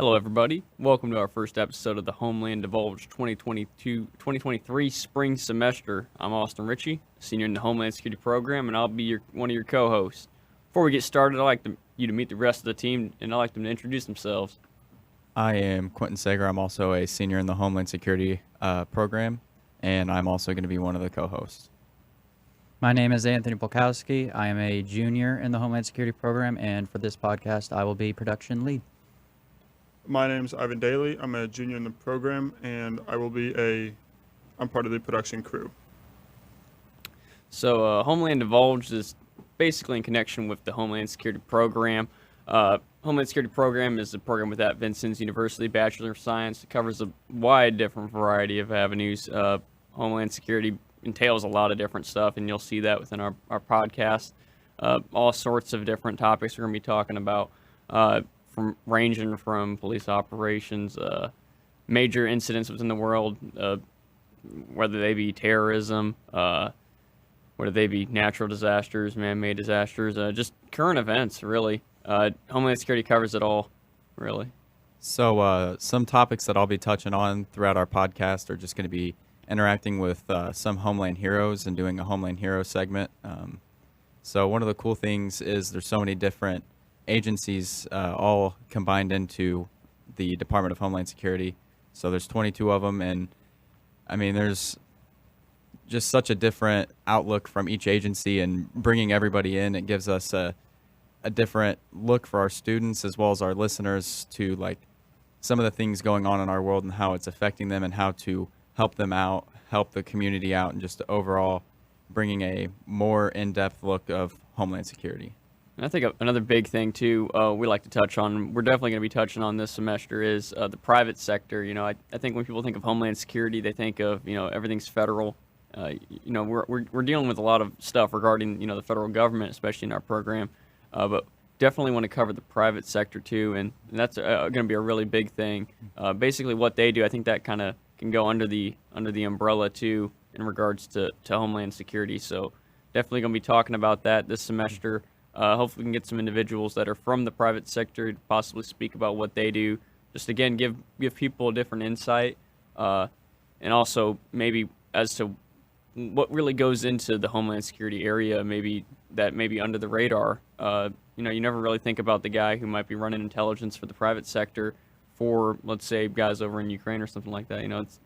Hello, everybody. Welcome to our first episode of the Homeland Divulged 2022-2023 spring semester. I'm Austin Ritchie, senior in the Homeland Security program, and I'll be one of your co-hosts. Before we get started, I'd like you to meet the rest of the team, and I'd like them to introduce themselves. I am Quentin Sager. I'm also a senior in the Homeland Security program, and I'm also going to be one of the co-hosts. My name is Anthony Polkowski. I am a junior in the Homeland Security program, and for this podcast, I will be production lead. My name is Ivan Daly. I'm a junior in the program, and I'm part of the production crew. So, Homeland Divulged is basically in connection with the Homeland Security program. Homeland Security program is a program within Vincennes University Bachelor of Science. It covers a wide different variety of avenues. Homeland Security entails a lot of different stuff, and you'll see that within our podcast. All sorts of different topics we're going to be talking about, ranging from police operations, major incidents within the world, whether they be terrorism, whether they be natural disasters, man-made disasters, just current events, really. Homeland Security covers it all, really. So some topics that I'll be touching on throughout our podcast are just going to be interacting with some Homeland heroes and doing a Homeland hero segment. So one of the cool things is there's so many different agencies all combined into the Department of Homeland Security. So there's 22 of them, and I mean there's just such a different outlook from each agency, and bringing everybody in, it gives us a different look for our students as well as our listeners to like some of the things going on in our world and how it's affecting them and how to help them out, help the community out, and just overall bringing a more in-depth look of Homeland Security. And I think another big thing, too, we like to touch on, we're definitely going to be touching on this semester, is the private sector. You know, I think when people think of Homeland Security, they think of, everything's federal. We're dealing with a lot of stuff regarding, the federal government, especially in our program. But definitely want to cover the private sector, too, and that's going to be a really big thing. Basically, what they do, I think that kind of can go under the umbrella, too, in regards to Homeland Security. So definitely going to be talking about that this semester. Hopefully we can get some individuals that are from the private sector to possibly speak about what they do. Just, again, give people a different insight, and also maybe as to what really goes into the Homeland Security area, maybe under the radar. You never really think about the guy who might be running intelligence for the private sector for, let's say, guys over in Ukraine or something like that. It's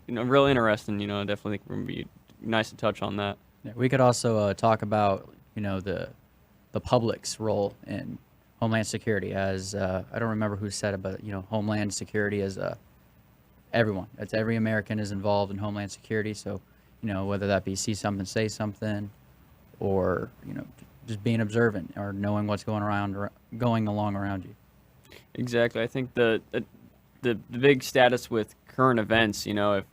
real interesting. I definitely think we're going to be nice to touch on that. Yeah, we could also talk about, the public's role in Homeland Security, as I don't remember who said it, but Homeland Security is everyone. It's every American is involved in Homeland Security. So, whether that be see something, say something, or just being observant or knowing what's going along around you. Exactly. I think the big status with current events, if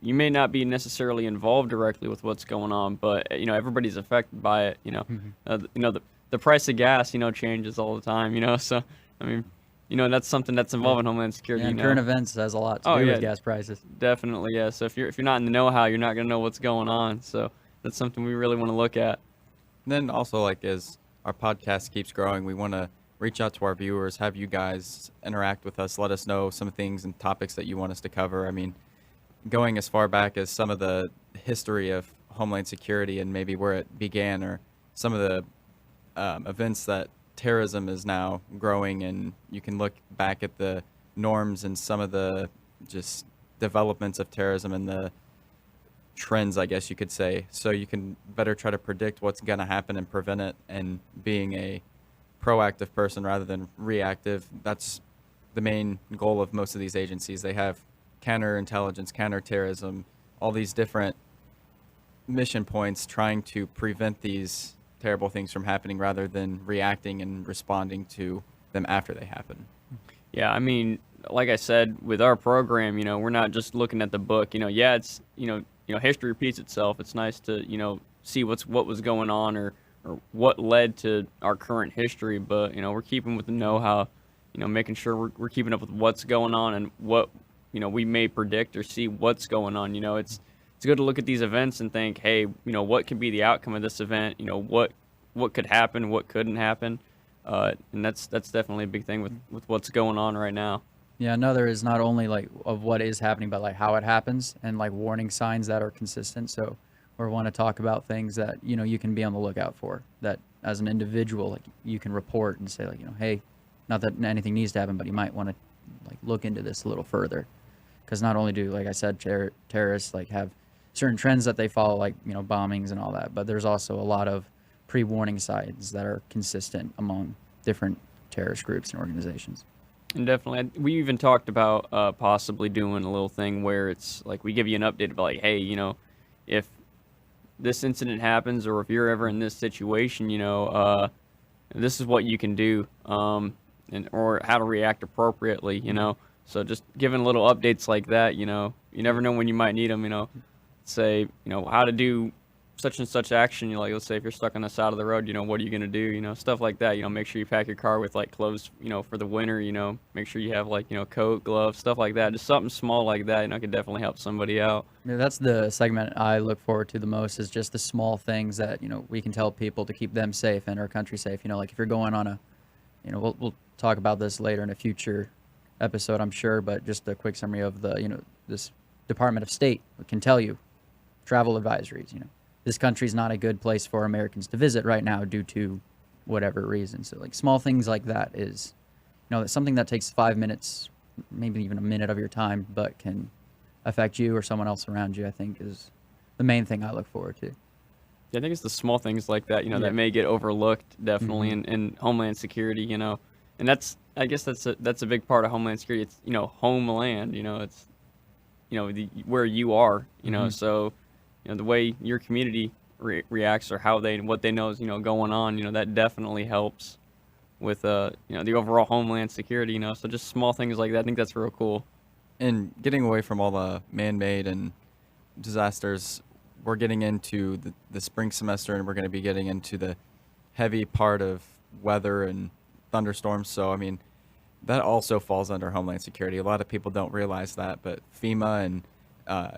you may not be necessarily involved directly with what's going on, but everybody's affected by it. The price of gas changes all the time. So I mean, that's something that's involved in Homeland Security. Yeah, and current events has a lot to do with gas prices. Definitely, yeah. So if you're not in the know-how, you're not going to know what's going on. So that's something we really want to look at. And then also, like, as our podcast keeps growing, we want to reach out to our viewers, have you guys interact with us, let us know some things and topics that you want us to cover. I mean, going as far back as some of the history of Homeland Security and maybe where it began, or some of the events that terrorism is now growing, and you can look back at the norms and some of the just developments of terrorism and the trends, I guess you could say, so you can better try to predict what's going to happen and prevent it, and being a proactive person rather than reactive. That's the main goal of most of these agencies. They have counterintelligence, counterterrorism, all these different mission points trying to prevent these terrible things from happening rather than reacting and responding to them after they happen. Yeah, I mean, like I said, with our program, we're not just looking at the book. It's history repeats itself. It's nice to see what was going on or what led to our current history, but we're keeping with the know-how, making sure we're keeping up with what's going on and what we may predict or see what's going on. It's good to look at these events and think, hey, what could be the outcome of this event? What could happen, what couldn't happen. And that's definitely a big thing with what's going on right now. Yeah, another is not only like of what is happening, but like how it happens and like warning signs that are consistent. So we want to talk about things that, you know, you can be on the lookout for, that as an individual, like you can report and say like, you know, hey, not that anything needs to happen, but you might want to like look into this a little further. Because not only do, like I said, terrorists like have certain trends that they follow, like, you know, bombings and all that, but there's also a lot of pre-warning signs that are consistent among different terrorist groups and organizations. And definitely, we even talked about possibly doing a little thing where it's like we give you an update about like, hey, you know, if this incident happens or if you're ever in this situation, you know, this is what you can do, and or how to react appropriately, you know. So just giving little updates like that, you know, you never know when you might need them, you know. Say, you know, how to do such and such action, you know, like let's say if you're stuck on the side of the road, you know, what are you going to do, you know, stuff like that. You know, make sure you pack your car with like clothes, you know, for the winter, you know, make sure you have like, you know, coat, gloves, stuff like that. Just something small like that, you know, could definitely help somebody out. Yeah, that's the segment I look forward to the most, is just the small things that, you know, we can tell people to keep them safe and our country safe. You know, like if you're going on a, you know, we'll talk about this later in a future episode, I'm sure, but just a quick summary of the, you know, this Department of State can tell you travel advisories, you know, this country's not a good place for Americans to visit right now due to whatever reason. So like small things like that is, you know, something that takes 5 minutes, maybe even a minute of your time, but can affect you or someone else around you, I think is the main thing I look forward to. Yeah, I think it's the small things like that, you know, that may get overlooked definitely in Homeland Security, you know, and that's, I guess that's a big part of Homeland Security. It's, you know, homeland, you know, it's, you know, where you are, you know, so, you know, the way your community reacts or what they know is, you know, going on, you know, that definitely helps with, you know, the overall Homeland Security, you know, so just small things like that. I think that's real cool. And getting away from all the man-made and disasters, we're getting into the spring semester, and we're going to be getting into the heavy part of weather and thunderstorms. So, I mean, that also falls under Homeland Security. A lot of people don't realize that, but FEMA and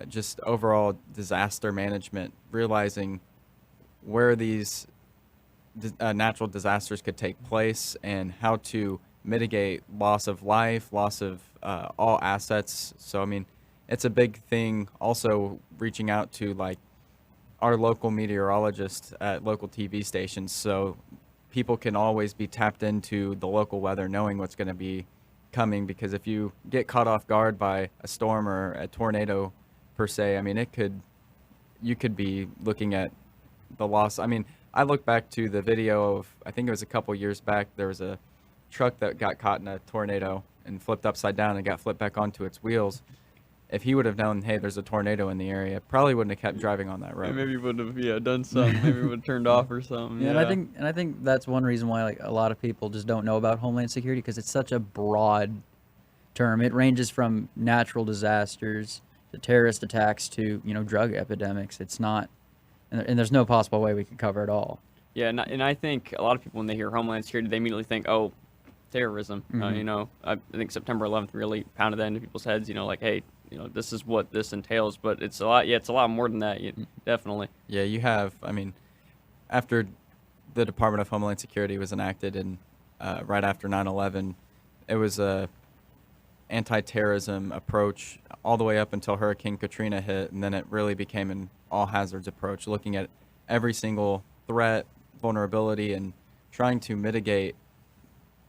just overall disaster management, realizing where these natural disasters could take place and how to mitigate loss of life, loss of all assets. So, I mean, it's a big thing. Also reaching out to like our local meteorologists at local TV stations, so people can always be tapped into the local weather, knowing what's going to be coming. Because if you get caught off guard by a storm or a tornado per se, I mean, you could be looking at the loss. I mean, I look back to the video of, I think it was a couple years back, there was a truck that got caught in a tornado and flipped upside down and got flipped back onto its wheels. If he would have known, hey, there's a tornado in the area, probably wouldn't have kept driving on that road. Yeah, maybe he would have done something. Maybe would have turned off or something. Yeah, and I think that's one reason why like a lot of people just don't know about Homeland Security, because it's such a broad term. It ranges from natural disasters to terrorist attacks to, you know, drug epidemics. It's not, and there's no possible way we could cover it all. Yeah, and I think a lot of people, when they hear Homeland Security, they immediately think, oh, terrorism. You know, I think September 11th really pounded that into people's heads. You know, like, hey, you know, this is what this entails, but it's a lot. Yeah, it's a lot more than that. Definitely. Yeah, you have. I mean, after the Department of Homeland Security was enacted, and right after 9/11, it was a anti-terrorism approach all the way up until Hurricane Katrina hit, and then it really became an all-hazards approach, looking at every single threat, vulnerability, and trying to mitigate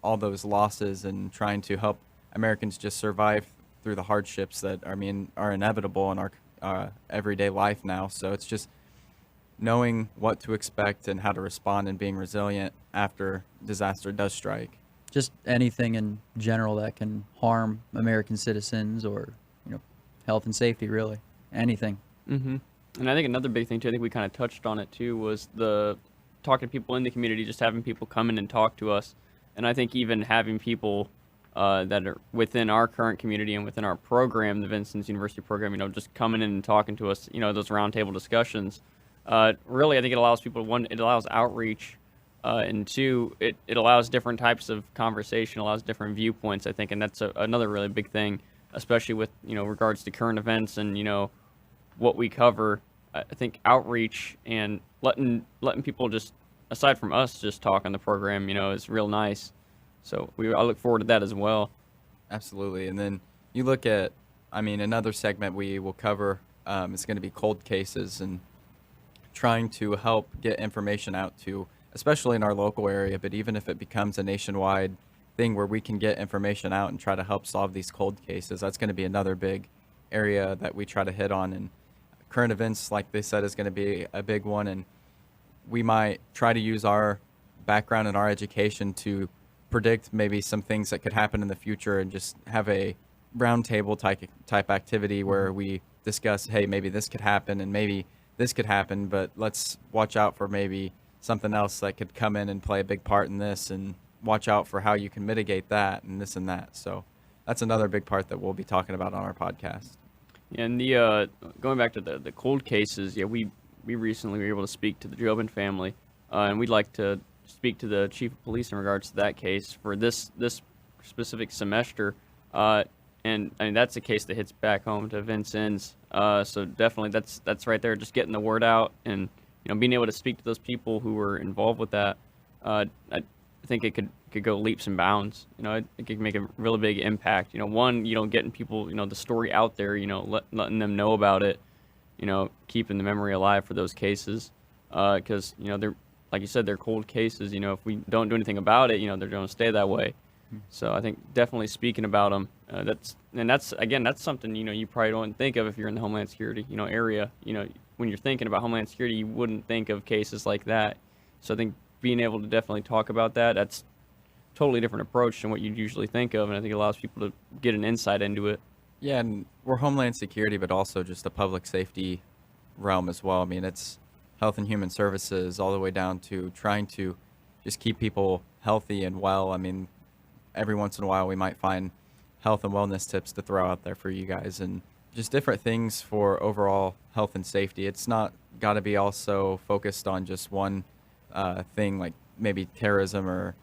all those losses and trying to help Americans just survive through the hardships that, I mean, are inevitable in our everyday life now. So it's just knowing what to expect and how to respond and being resilient after disaster does strike. Just anything in general that can harm American citizens or, you know, health and safety, really. Anything. And I think another big thing, too, I think we kind of touched on it, too, was the talking to people in the community, just having people come in and talk to us. And I think even having people that are within our current community and within our program, the Vincennes University program, you know, just coming in and talking to us, you know, those roundtable discussions. Really, I think it allows people, one, it allows outreach, and two, it allows different types of conversation, allows different viewpoints, I think, and that's another really big thing, especially with, you know, regards to current events and, you know, what we cover. I think outreach and letting people just aside from us just talking the program, is real nice. So I look forward to that as well. Absolutely. And then you look at, I mean, another segment we will cover is going to be cold cases and trying to help get information out to, especially in our local area, but even if it becomes a nationwide thing where we can get information out and try to help solve these cold cases, that's going to be another big area that we try to hit on. And current events, like they said, is going to be a big one. And we might try to use our background and our education to predict maybe some things that could happen in the future and just have a roundtable type activity where we discuss, hey, maybe this could happen and maybe this could happen, but let's watch out for maybe something else that could come in and play a big part in this, and watch out for how you can mitigate that and this and that. So that's another big part that we'll be talking about on our podcast. And the going back to the cold cases, yeah, we recently were able to speak to the Jobin family, and we'd like to speak to the chief of police in regards to that case for this specific semester. And I mean, that's a case that hits back home to Vincennes. So definitely that's right there, just getting the word out and, being able to speak to those people who were involved with that. I think it could go leaps and bounds. It could make a really big impact. One, getting people, the story out there, letting them know about it, keeping the memory alive for those cases. Because, they're, like you said, they're cold cases. If we don't do anything about it, they're going to stay that way. So I think definitely speaking about them, that's something, you probably don't think of if you're in the Homeland Security, area. When you're thinking about Homeland Security, you wouldn't think of cases like that. So I think being able to definitely talk about that's a totally different approach than what you'd usually think of. And I think it allows people to get an insight into it. Yeah, and we're Homeland Security, but also just a public safety realm as well. I mean, it's Health and Human Services all the way down to trying to just keep people healthy and well. I mean, every once in a while we might find health and wellness tips to throw out there for you guys, and just different things for overall health and safety. It's not got to be also focused on just one thing, like maybe terrorism or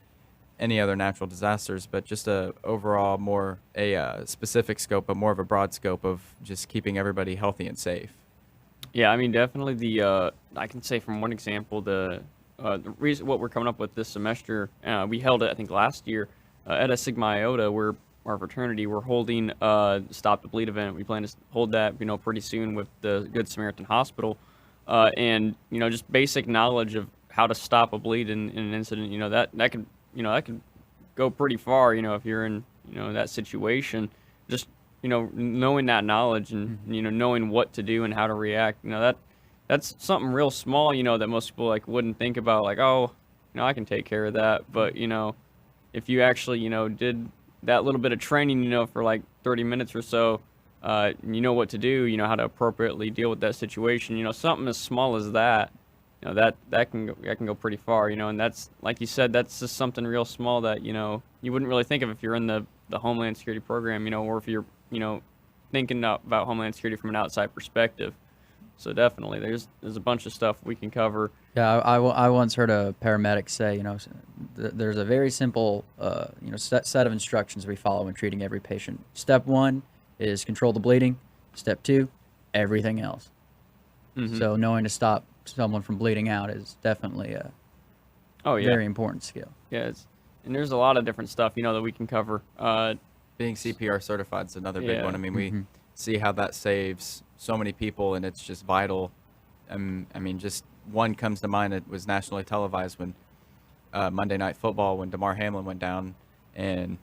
any other natural disasters, but just a overall more a specific scope, but more of a broad scope of just keeping everybody healthy and safe. Yeah, I mean, definitely I can say from one example, the reason what we're coming up with this semester, we held it, I think, last year at a Sigma Iota, where our fraternity, we're holding Stop the Bleed event. We plan to hold that, pretty soon with the Good Samaritan Hospital, and just basic knowledge of how to stop a bleed in an incident. That could go pretty far. If you're in that situation, just knowing that knowledge and knowing what to do and how to react. That's something real small. That most people wouldn't think about. Like, oh, I can take care of that. But if you actually did that little bit of training, for 30 minutes or so, you know what to do, how to appropriately deal with that situation, something as small as that, that can go pretty far, and that's, like you said, that's just something real small that, you wouldn't really think of if you're in the Homeland Security program, or if you're, thinking about Homeland Security from an outside perspective. So definitely, there's a bunch of stuff we can cover. Yeah, I once heard a paramedic say, there's a very simple, set of instructions we follow when treating every patient. Step 1 is control the bleeding. Step 2, everything else. Mm-hmm. So knowing to stop someone from bleeding out is definitely a very important skill. Yeah, and there's a lot of different stuff, that we can cover. Being CPR certified is another big one. I mean, we see how that saves so many people, and it's just vital. I mean, just one comes to mind. It was nationally televised when Monday Night Football, when Damar Hamlin went down, and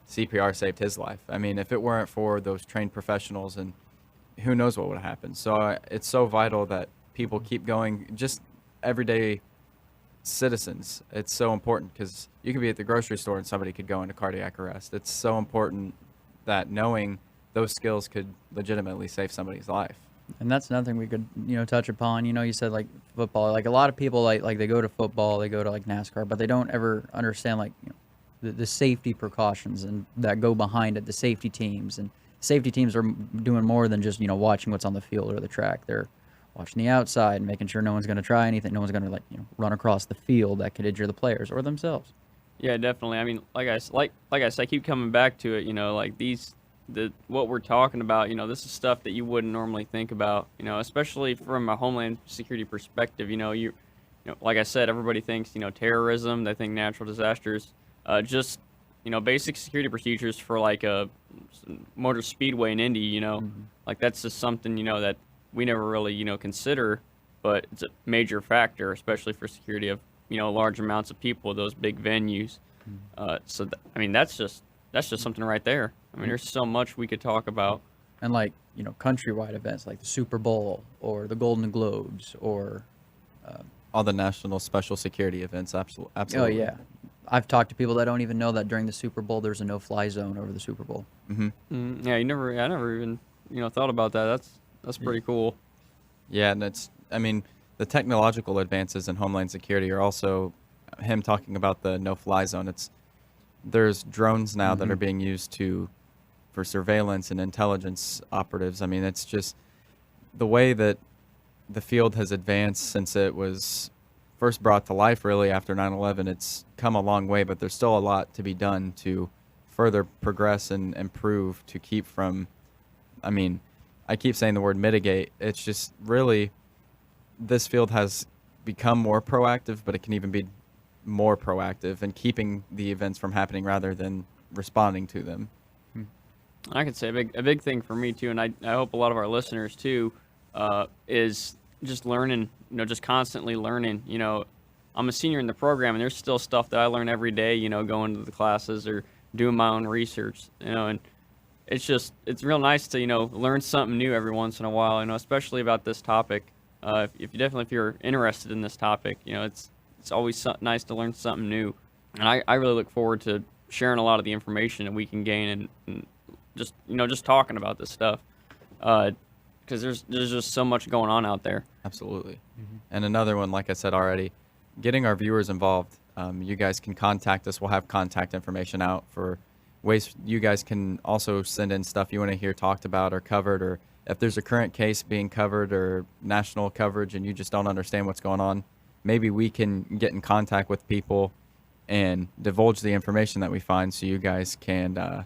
CPR saved his life. I mean, if it weren't for those trained professionals, and who knows what would have happened. So it's so vital that people keep going, just everyday citizens. It's so important, because you could be at the grocery store and somebody could go into cardiac arrest. It's so important that knowing those skills could legitimately save somebody's life. And that's another thing we could, touch upon. You said football. A lot of people like they go to football, they go to NASCAR, but they don't ever understand the safety precautions and that go behind it. The safety teams are doing more than just watching what's on the field or the track. They're watching the outside and making sure no one's going to try anything. No one's going to run across the field that could injure the players or themselves. Yeah, definitely. I mean, like I said, I keep coming back to it. What we're talking about, this is stuff that you wouldn't normally think about, especially from a Homeland Security perspective. like I said, everybody thinks, terrorism, they think natural disasters, just, basic security procedures for like a motor speedway in Indy, like that's just something, that we never really, consider, but it's a major factor, especially for security of, large amounts of people, those big venues. That's just something right there. I mean, there's so much we could talk about. And like, countrywide events like the Super Bowl or the Golden Globes or All the national special security events, oh absolutely. yeah, I've talked to people that don't even know that during the Super Bowl there's a no-fly zone over the Super Bowl. Yeah, I never even, thought about that. That's pretty cool. Yeah, and the technological advances in Homeland Security are also him talking about the no-fly zone. There's drones now that are being used for surveillance and intelligence operatives. I mean, it's just the way that the field has advanced since it was first brought to life really after 9/11. It's come a long way, but there's still a lot to be done to further progress and improve to keep from, I keep saying the word mitigate. It's just really, this field has become more proactive, but it can even be more proactive in keeping the events from happening rather than responding to them. I could say a big thing for me too, and I hope a lot of our listeners too, is just learning, just constantly learning. I'm a senior in the program, and there's still stuff that I learn every day, going to the classes or doing my own research, and it's real nice to, learn something new every once in a while, especially about this topic. If you're interested in this topic, it's always nice to learn something new, and I really look forward to sharing a lot of the information that we can gain and just talking about this stuff, because there's just so much going on out there. Absolutely. And another one, like I said already, getting our viewers involved. You guys can contact us. We'll have contact information out for ways you guys can also send in stuff you want to hear talked about or covered, or if there's a current case being covered or national coverage and you just don't understand what's going on, maybe we can get in contact with people and divulge the information that we find so you guys can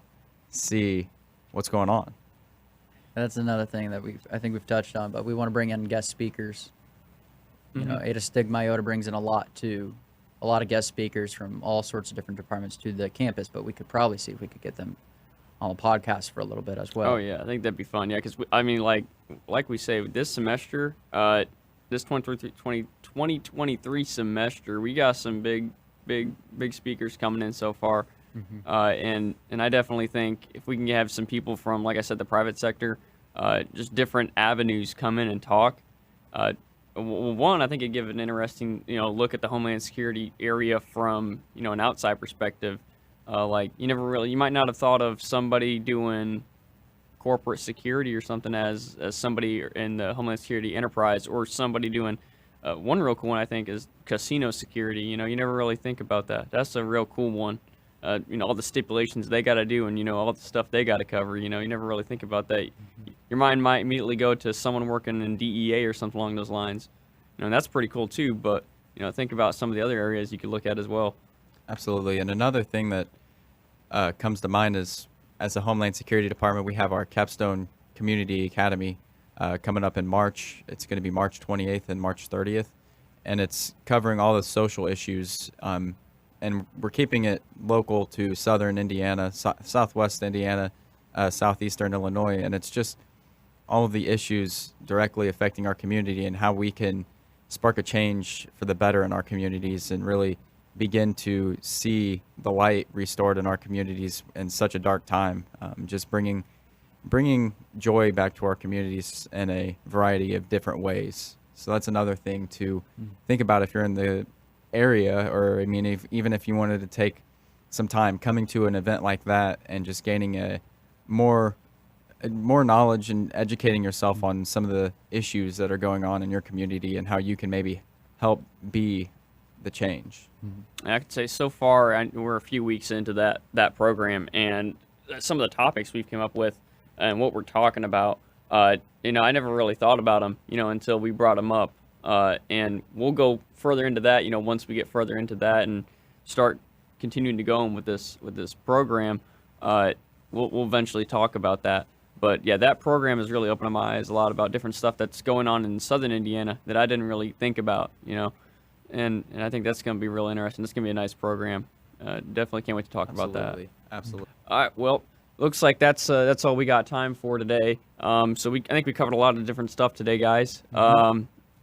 see what's going on. That's another thing that I think we've touched on, but we want to bring in guest speakers. Ada Stigma Iota brings in a lot of guest speakers from all sorts of different departments to the campus, but we could probably see if we could get them on the podcast for a little bit as well. Oh yeah, I think that'd be fun. Yeah, because like we say, this semester, this 2023 semester, we got some big speakers coming in so far. And I definitely think if we can have some people from, like I said, the private sector, just different avenues come in and talk. One, I think it'd give an interesting, look at the Homeland Security area from, an outside perspective. You might not have thought of somebody doing corporate security or something as somebody in the Homeland Security enterprise, or somebody doing one real cool one, I think, is casino security. You never really think about that. That's a real cool one. All the stipulations they got to do, and all the stuff they got to cover. You never really think about that. Your mind might immediately go to someone working in DEA or something along those lines. And that's pretty cool too. But think about some of the other areas you could look at as well. Absolutely. And another thing that comes to mind is, as a Homeland Security Department, we have our Capstone Community Academy coming up in March. It's going to be March 28th and March 30th, and it's covering all the social issues. And we're keeping it local to southern Indiana, southwest Indiana, southeastern Illinois, and it's just all of the issues directly affecting our community and how we can spark a change for the better in our communities and really begin to see the light restored in our communities in such a dark time. Just bringing joy back to our communities in a variety of different ways. So that's another thing to think about if you're in the area, or even if you wanted to take some time coming to an event like that and just gaining a more knowledge and educating yourself on some of the issues that are going on in your community and how you can maybe help be the change. I could say so far we're a few weeks into that program, and some of the topics we've come up with and what we're talking about, I never really thought about them, until we brought them up. And we'll go further into that, once we get further into that and start continuing to go on with this program, we'll eventually talk about that. But yeah, that program has really opened my eyes a lot about different stuff that's going on in southern Indiana that I didn't really think about, and I think that's going to be real interesting. It's going to be a nice program. Definitely can't wait to talk about that. Absolutely. All right, well, looks like that's all we got time for today. So I think we covered a lot of different stuff today, guys.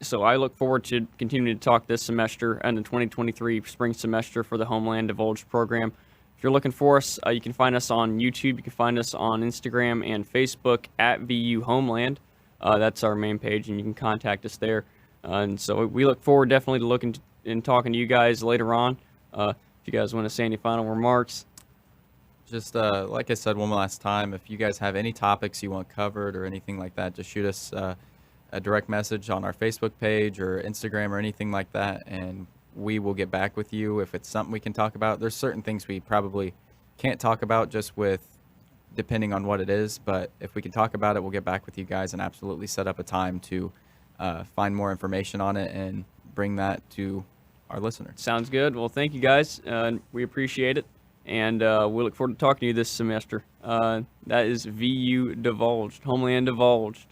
So I look forward to continuing to talk this semester and the 2023 spring semester for the Homeland Divulged program. If you're looking for us, you can find us on YouTube. You can find us on Instagram and Facebook at VU Homeland. That's our main page, and you can contact us there. And so we look forward definitely to looking and talking to you guys later on. If you guys want to say any final remarks. Just like I said one last time, if you guys have any topics you want covered or anything like that, just shoot us a direct message on our Facebook page or Instagram or anything like that, and we will get back with you if it's something we can talk about. There's certain things we probably can't talk about just with depending on what it is, but if we can talk about it, we'll get back with you guys and absolutely set up a time to find more information on it and bring that to our listeners. Sounds good. Well, thank you guys. We appreciate it. And we look forward to talking to you this semester. That is VU Divulged, Homeland Divulged.